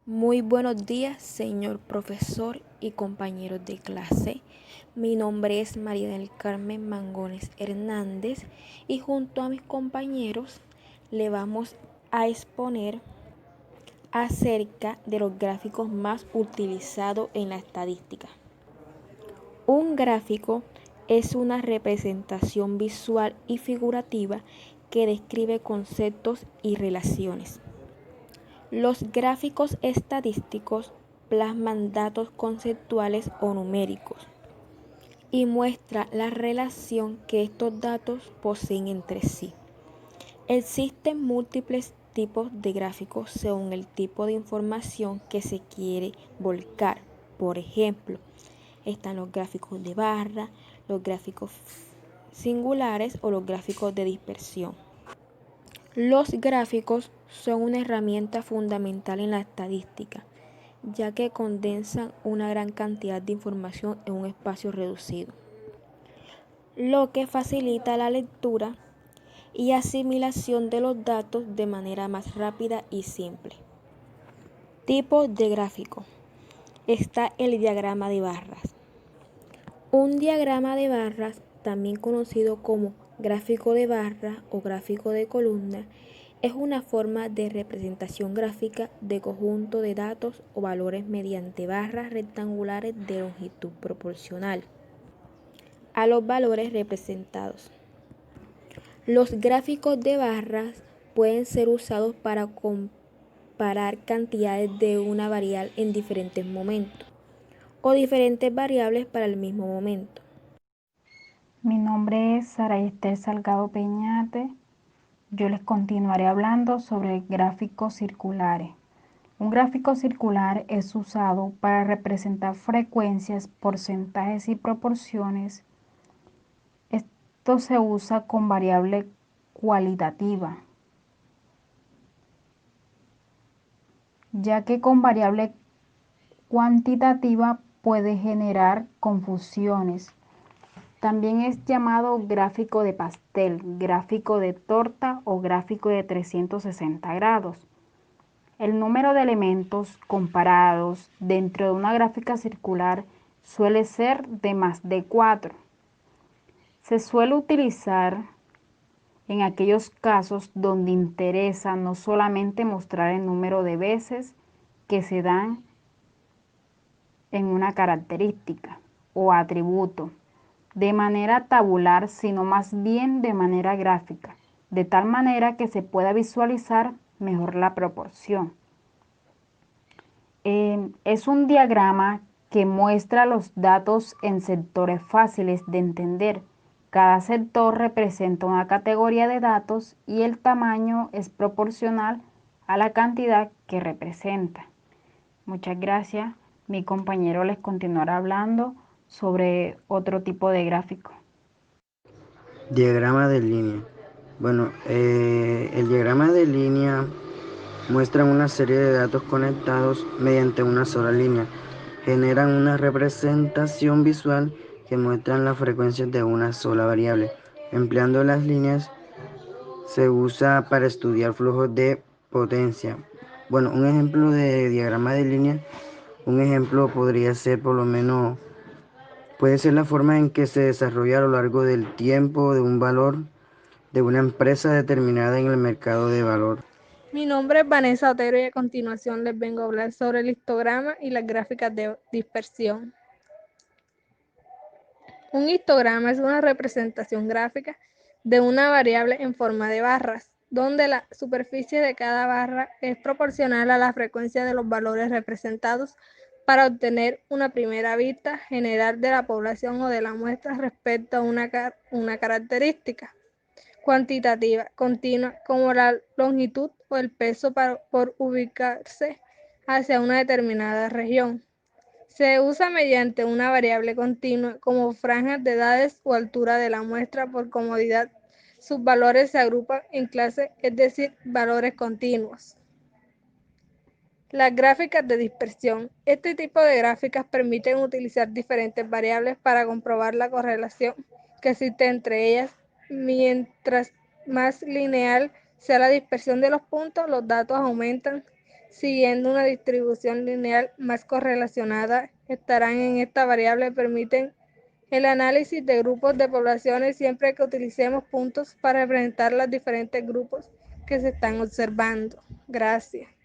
Muy buenos días, señor profesor y compañeros de clase. Mi nombre es María del Carmen Mangones Hernández y junto a mis compañeros le vamos a exponer acerca de los gráficos más utilizados en la estadística. Un gráfico es una representación visual y figurativa que describe conceptos y relaciones. Los gráficos estadísticos plasman datos conceptuales o numéricos y muestra la relación que estos datos poseen entre sí. Existen múltiples tipos de gráficos según el tipo de información que se quiere volcar. Por ejemplo, están los gráficos de barra, los gráficos singulares o los gráficos de dispersión. Los gráficos son una herramienta fundamental en la estadística, ya que condensan una gran cantidad de información en un espacio reducido, lo que facilita la lectura y asimilación de los datos de manera más rápida y simple. Tipos de gráfico. Está el diagrama de barras. Un diagrama de barras, también conocido como gráfico de barra o gráfico de columna, es una forma de representación gráfica de conjunto de datos o valores mediante barras rectangulares de longitud proporcional a los valores representados. Los gráficos de barras pueden ser usados para comparar cantidades de una variable en diferentes momentos o diferentes variables para el mismo momento. Mi nombre es Sara Esther Salgado Peñate. Yo les continuaré hablando sobre gráficos circulares. Un gráfico circular es usado para representar frecuencias, porcentajes y proporciones. Esto se usa con variable cualitativa, ya que con variable cuantitativa puede generar confusiones. También es llamado gráfico de pastel, gráfico de torta o gráfico de 360 grados. El número de elementos comparados dentro de una gráfica circular suele ser de más de 4. Se suele utilizar en aquellos casos donde interesa no solamente mostrar el número de veces que se dan en una característica o atributo de manera tabular, sino más bien de manera gráfica, de tal manera que se pueda visualizar mejor la proporción. Es un diagrama que muestra los datos en sectores fáciles de entender. Cada sector representa una categoría de datos y el tamaño es proporcional a la cantidad que representa. Muchas gracias. Mi compañero les continuará hablando sobre otro tipo de gráfico. Diagrama de línea. El diagrama de línea muestra una serie de datos conectados mediante una sola línea. Generan una representación visual que muestran las frecuencias de una sola variable. Empleando las líneas se usa para estudiar flujos de potencia. Un ejemplo de diagrama de línea, un ejemplo podría ser puede ser la forma en que se desarrolla a lo largo del tiempo de un valor de una empresa determinada en el mercado de valor. Mi nombre es Vanessa Otero y a continuación les vengo a hablar sobre el histograma y las gráficas de dispersión. Un histograma es una representación gráfica de una variable en forma de barras, donde la superficie de cada barra es proporcional a la frecuencia de los valores representados para obtener una primera vista general de la población o de la muestra respecto a una característica cuantitativa continua, como la longitud o el peso por ubicarse hacia una determinada región. Se usa mediante una variable continua como franjas de edades o altura de la muestra. Por comodidad, sus valores se agrupan en clases, es decir, valores continuos. Las gráficas de dispersión. Este tipo de gráficas permiten utilizar diferentes variables para comprobar la correlación que existe entre ellas. Mientras más lineal sea la dispersión de los puntos, los datos aumentan siguiendo una distribución lineal más correlacionada, estarán en esta variable permiten el análisis de grupos de poblaciones siempre que utilicemos puntos para representar los diferentes grupos que se están observando. Gracias.